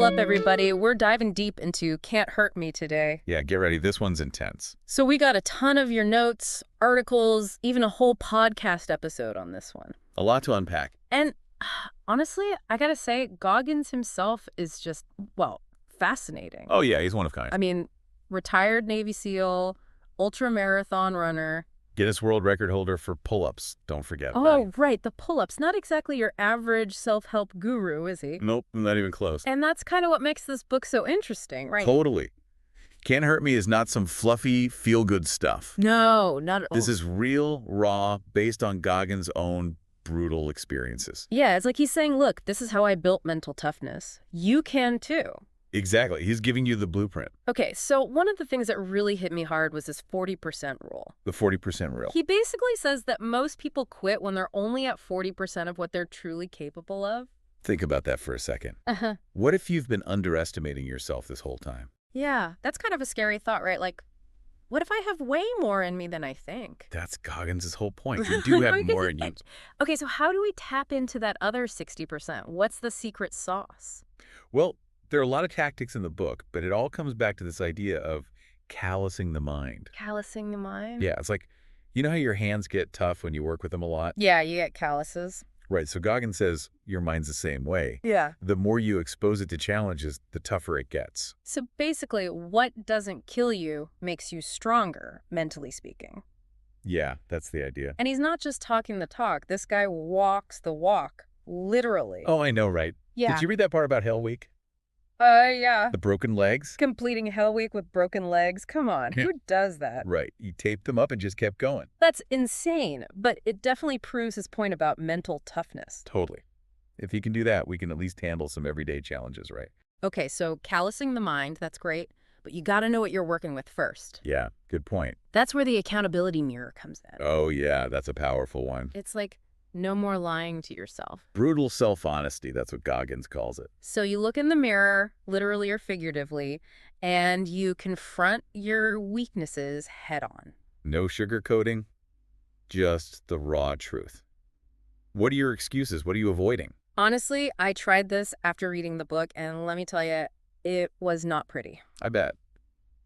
Buckle up, everybody. We're diving deep into Can't Hurt Me today. Yeah, get ready. This one's intense. So we got a ton of your notes, articles, even a whole podcast episode on this one. A lot to unpack. And honestly, I gotta say, Goggins himself is just, well, fascinating. Oh, yeah, he's one of kind. I mean, retired Navy SEAL, ultra-marathon runner. Guinness World Record holder for pull-ups. Don't forget about Oh, it. right, the pull-ups. Not exactly your average self-help guru, is he? Nope, not even close. And that's kind of what makes this book so interesting, right? Totally. Can't Hurt Me is not some fluffy, feel-good stuff. No, not at all. This is real, raw, based on Goggins' own brutal experiences. Yeah, it's like he's saying, look, this is how I built mental toughness. You can too. Exactly. He's giving you the blueprint. Okay, so one of the things that really hit me hard was this 40% rule. The 40% rule. He basically says that most people quit when they're only at 40% of what they're truly capable of. Think about that for a second. Uh-huh. What if you've been underestimating yourself this whole time? Yeah, that's kind of a scary thought, right? Like, what if I have way more in me than I think? That's Goggins' whole point. You do have more in you. Okay, so how do we tap into that other 60%? What's the secret sauce? Well, there are a lot of tactics in the book, but it all comes back to this idea of callusing the mind. Callusing the mind? Yeah, it's like, you know how your hands get tough when you work with them a lot? Yeah, you get calluses. Right, so Goggins says your mind's the same way. Yeah. The more you expose it to challenges, the tougher it gets. So basically, what doesn't kill you makes you stronger, mentally speaking. Yeah, that's the idea. And he's not just talking the talk. This guy walks the walk, literally. Oh, I know, right? Yeah. Did you read that part about Hell Week? Yeah. The broken legs? Completing Hell Week with broken legs? Come on, who does that? Right, he taped them up and just kept going. That's insane, but it definitely proves his point about mental toughness. Totally. If he can do that, we can at least handle some everyday challenges, right? Okay, so callousing the mind, that's great, but you gotta know what you're working with first. Yeah, good point. That's where the accountability mirror comes in. Oh, yeah, that's a powerful one. It's like, no more lying to yourself. Brutal self-honesty, that's what Goggins calls it. So you look in the mirror, literally or figuratively, and you confront your weaknesses head on. No sugarcoating, just the raw truth. What are your excuses? What are you avoiding? Honestly, I tried this after reading the book, and let me tell you, it was not pretty. I bet.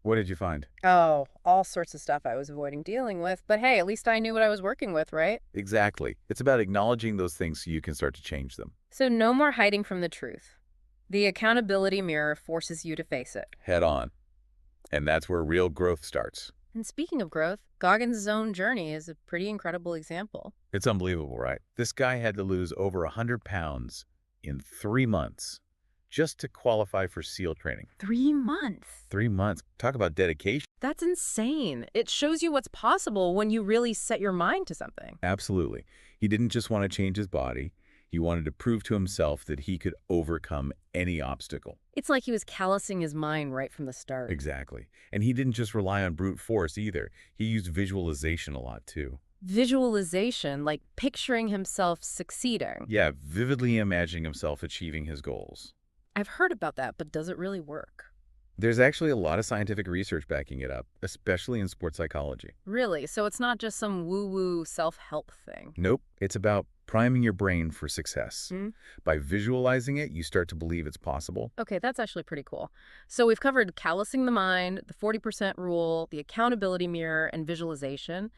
What did you find? Oh, all sorts of stuff I was avoiding dealing with, but hey, at least I knew what I was working with, right? Exactly. It's about acknowledging those things so you can start to change them. So no more hiding from the truth. The accountability mirror forces you to face it. Head on. And that's where real growth starts. And speaking of growth, Goggins' own journey is a pretty incredible example. It's unbelievable, right? This guy had to lose over 100 pounds in 3 months just to qualify for SEAL training. 3 months. 3 months. Talk about dedication. That's insane. It shows you what's possible when you really set your mind to something. Absolutely. He didn't just want to change his body. He wanted to prove to himself that he could overcome any obstacle. It's like he was callousing his mind right from the start. Exactly. And he didn't just rely on brute force either. He used visualization a lot too. Visualization, like picturing himself succeeding. Yeah, vividly imagining himself achieving his goals. I've heard about that, but does it really work? There's actually a lot of scientific research backing it up, especially in sports psychology. Really? So it's not just some woo-woo self-help thing? Nope. It's about priming your brain for success. Hmm? By visualizing it, you start to believe it's possible. Okay, that's actually pretty cool. So we've covered callousing the mind, the 40% rule, the accountability mirror, and visualization.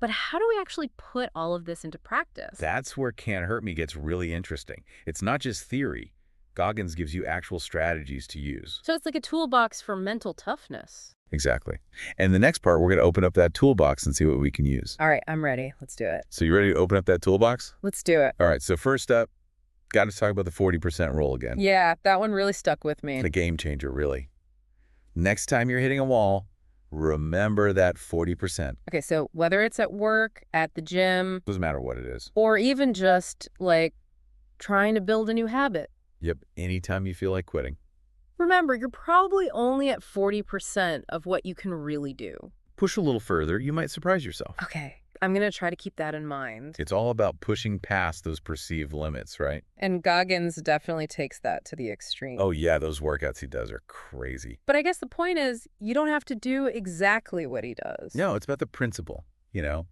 But how do we actually put all of this into practice? That's where Can't Hurt Me gets really interesting. It's not just theory. Goggins gives you actual strategies to use. So it's like a toolbox for mental toughness. Exactly. And the next part, we're going to open up that toolbox and see what we can use. All right, I'm ready. Let's do it. So you ready to open up that toolbox? Let's do it. All right, so first up, got to talk about the 40% rule again. Yeah, that one really stuck with me. The game changer, really. Next time you're hitting a wall, remember that 40%. Okay, so whether it's at work, at the gym, Doesn't matter what it is. or even just like trying to build a new habit. Yep, anytime you feel like quitting. Remember, you're probably only at 40% of what you can really do. Push a little further, you might surprise yourself. Okay, I'm going to try to keep that in mind. It's all about pushing past those perceived limits, right? And Goggins definitely takes that to the extreme. Oh yeah, those workouts he does are crazy. But I guess the point is, you don't have to do exactly what he does. No, it's about the principle, you know?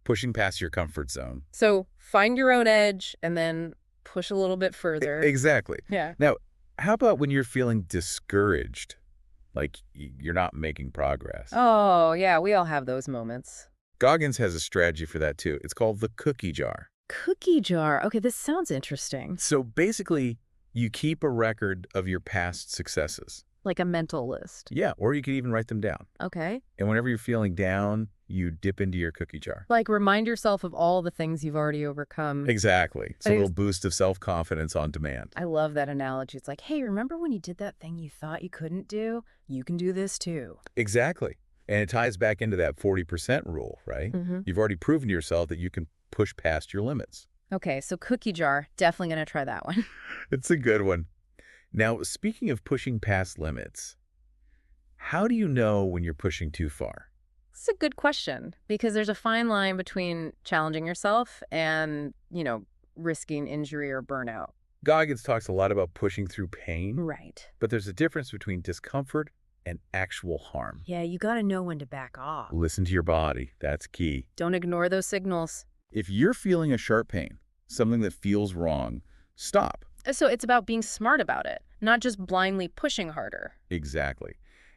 Pushing past your comfort zone. So find your own edge and then push a little bit further. Exactly. Yeah. Now, How about when you're feeling discouraged, like you're not making progress? Oh, yeah, we all have those moments. Goggins has a strategy for that too. It's called the cookie jar. Cookie jar. Okay, this sounds interesting. So basically, you keep a record of your past successes. Like a mental list. Yeah, or you could even write them down. Okay. And whenever you're feeling down, you dip into your cookie jar. Like remind yourself of all the things you've already overcome. Exactly. It's a I little guess- boost of self-confidence on demand. I love that analogy. It's like, hey, remember when you did that thing you thought you couldn't do? You can do this too. Exactly. And it ties back into that 40% rule, right? Mm-hmm. You've already proven to yourself that you can push past your limits. Okay, so cookie jar, definitely going to try that one. It's a good one. Now, speaking of pushing past limits, how do you know when you're pushing too far? It's a good question because there's a fine line between challenging yourself and, risking injury or burnout. Goggins talks a lot about pushing through pain, Right. but there's a difference between discomfort and actual harm. Yeah, you got to know when to back off. Listen to your body. That's key. Don't ignore those signals. If you're feeling a sharp pain, something that feels wrong, stop. So it's about being smart about it, not just blindly pushing harder. Exactly.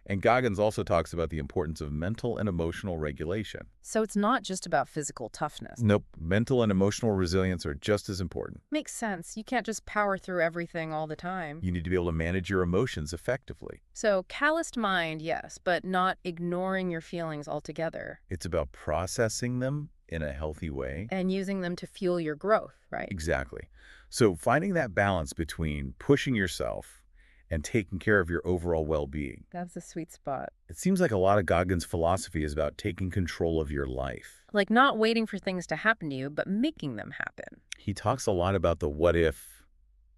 And Goggins also talks about the importance of mental and emotional regulation. So it's not just about physical toughness. Nope, mental and emotional resilience are just as important. Makes sense. You can't just power through everything all the time. You need to be able to manage your emotions effectively. So calloused mind, yes, but not ignoring your feelings altogether. It's about processing them in a healthy way. And using them to fuel your growth, right? Exactly. So finding that balance between pushing yourself and taking care of your overall well-being. That's a sweet spot. It seems like a lot of Goggins' philosophy is about taking control of your life. Like not waiting for things to happen to you, but making them happen. He talks a lot about the what-if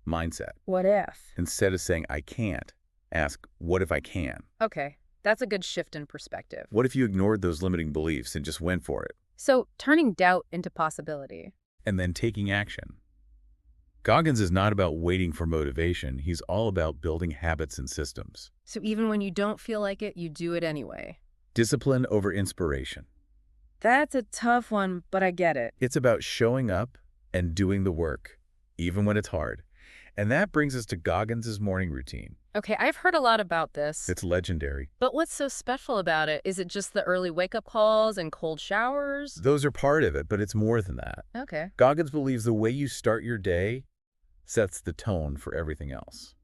mindset. What if? Instead of saying, I can't, ask, what if I can? Okay, that's a good shift in perspective. What if you ignored those limiting beliefs and just went for it? So turning doubt into possibility. And then taking action. Goggins is not about waiting for motivation. He's all about building habits and systems. So even when you don't feel like it, you do it anyway. Discipline over inspiration. That's a tough one, but I get it. It's about showing up and doing the work, even when it's hard. And that brings us to Goggins' morning routine. Okay, I've heard a lot about this. It's legendary. But what's so special about it? Is it just the early wake-up calls and cold showers? Those are part of it, but it's more than that. Okay. Goggins believes the way you start your day sets the tone for everything else.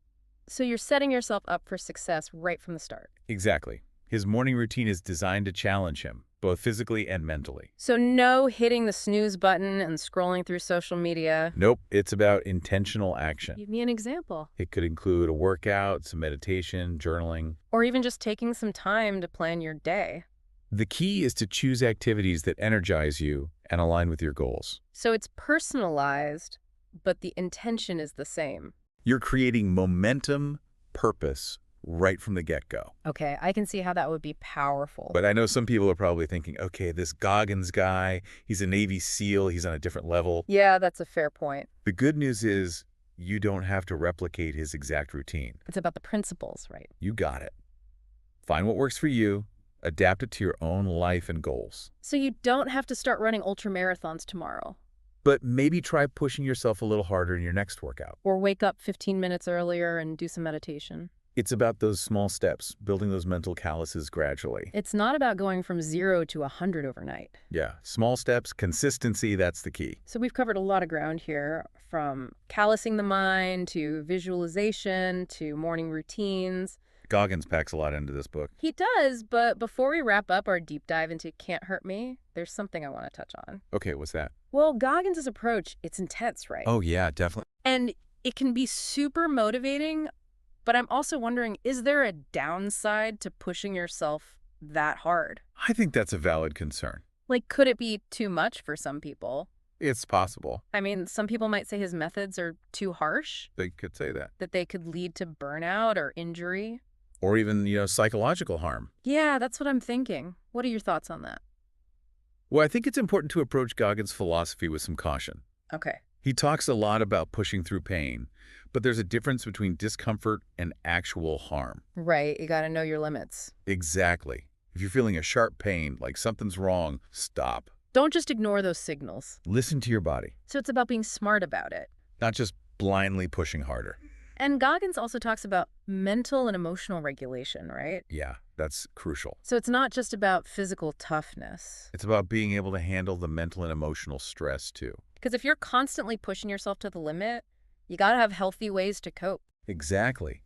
So you're setting yourself up for success right from the start. Exactly. His morning routine is designed to challenge him, both physically and mentally. So no hitting the snooze button and scrolling through social media. Nope, it's about intentional action. Give me an example. It could include a workout, some meditation, journaling. Or even just taking some time to plan your day. The key is to choose activities that energize you and align with your goals. So it's personalized, but the intention is the same. You're creating momentum, purpose, right from the get-go. Okay, I can see how that would be powerful. But I know some people are probably thinking, okay, this Goggins guy, he's a Navy SEAL, he's on a different level. Yeah, that's a fair point. The good news is you don't have to replicate his exact routine. It's about the principles, right? You got it. Find what works for you, adapt it to your own life and goals. So you don't have to start running ultra marathons tomorrow. But maybe try pushing yourself a little harder in your next workout. Or wake up 15 minutes earlier and do some meditation. It's about those small steps, building those mental calluses gradually. It's not about going from 0 to 100 overnight. Yeah, small steps, consistency, that's the key. So we've covered a lot of ground here, from callusing the mind to visualization to morning routines. Goggins packs a lot into this book. He does, but before we wrap up our deep dive into Can't Hurt Me, there's something I want to touch on. Okay, what's that? Well, Goggins' approach, it's intense, right? Oh, yeah, definitely. And it can be super motivating, but I'm also wondering, is there a downside to pushing yourself that hard? I think that's a valid concern. Like, could it be too much for some people? It's possible. I mean, some people might say his methods are too harsh, They could say that. that they could lead to burnout or injury. Or even, psychological harm. Yeah, that's what I'm thinking. What are your thoughts on that? Well, I think it's important to approach Goggins' philosophy with some caution. Okay. He talks a lot about pushing through pain, but there's a difference between discomfort and actual harm. Right, you gotta know your limits. Exactly. If you're feeling a sharp pain, like something's wrong, stop. Don't just ignore those signals. Listen to your body, So it's about being smart about it. not just blindly pushing harder. And Goggins also talks about mental and emotional regulation, right? Yeah, that's crucial. So it's not just about physical toughness. It's about being able to handle the mental and emotional stress, too. Because if you're constantly pushing yourself to the limit, you got to have healthy ways to cope. Exactly.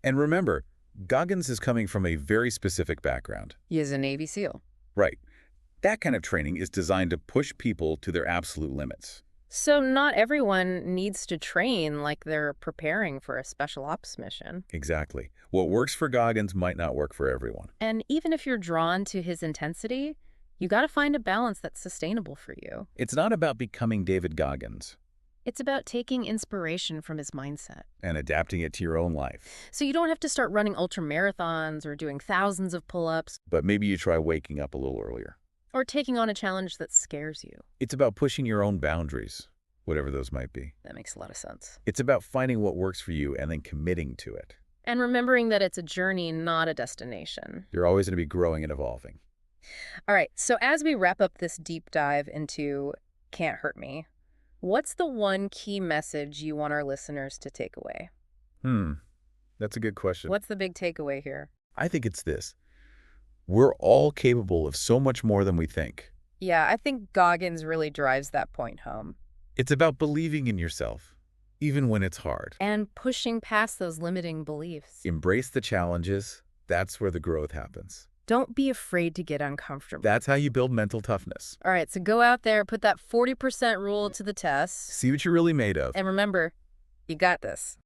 And remember, Goggins is coming from a very specific background. He is a Navy SEAL. Right. That kind of training is designed to push people to their absolute limits. So not everyone needs to train like they're preparing for a special ops mission. Exactly. What works for Goggins might not work for everyone. And even if you're drawn to his intensity, you got to find a balance that's sustainable for you. It's not about becoming David Goggins It's about taking inspiration from his mindset. and adapting it to your own life. So you don't have to start running ultra marathons or doing thousands of pull-ups But maybe you try waking up a little earlier. or taking on a challenge that scares you. It's about pushing your own boundaries, whatever those might be. That makes a lot of sense. It's about finding what works for you and then committing to it. And remembering that it's a journey, not a destination. You're always going to be growing and evolving. All right, so as we wrap up this deep dive into Can't Hurt Me, what's the one key message you want our listeners to take away? That's a good question. What's the big takeaway here? I think it's this. We're all capable of so much more than we think. Yeah, I think Goggins really drives that point home. It's about believing in yourself, even when it's hard. And pushing past those limiting beliefs. Embrace the challenges. That's where the growth happens. Don't be afraid to get uncomfortable. That's how you build mental toughness. All right, so go out there, put that 40% rule to the test. See what you're really made of. And remember, you got this.